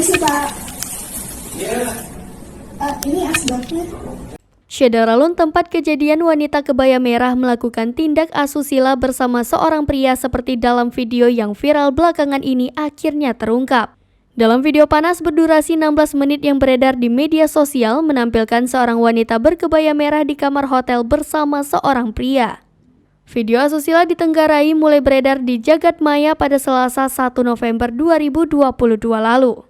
Permisi Pak. Ini asbaknya. Syederalun, tempat kejadian wanita kebaya merah melakukan tindak asusila bersama seorang pria seperti dalam video yang viral belakangan ini akhirnya terungkap. Dalam video panas berdurasi 16 menit yang beredar di media sosial menampilkan seorang wanita berkebaya merah di kamar hotel bersama seorang pria. Video asusila ditenggarai mulai beredar di jagat maya pada Selasa 1 November 2022 lalu.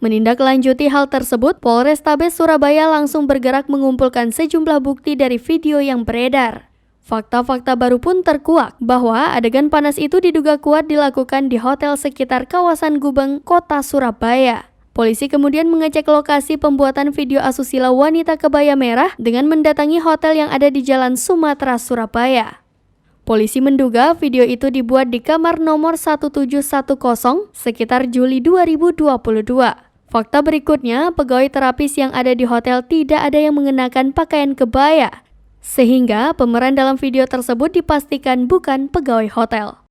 Menindaklanjuti hal tersebut, Polrestabes Surabaya langsung bergerak mengumpulkan sejumlah bukti dari video yang beredar. Fakta-fakta baru pun terkuak bahwa adegan panas itu diduga kuat dilakukan di hotel sekitar kawasan Gubeng, Kota Surabaya. Polisi kemudian mengecek lokasi pembuatan video asusila wanita kebaya merah dengan mendatangi hotel yang ada di Jalan Sumatera, Surabaya. Polisi menduga video itu dibuat di kamar nomor 1710 sekitar Juli 2022. Fakta berikutnya, pegawai terapis yang ada di hotel tidak ada yang mengenakan pakaian kebaya, sehingga pemeran dalam video tersebut dipastikan bukan pegawai hotel.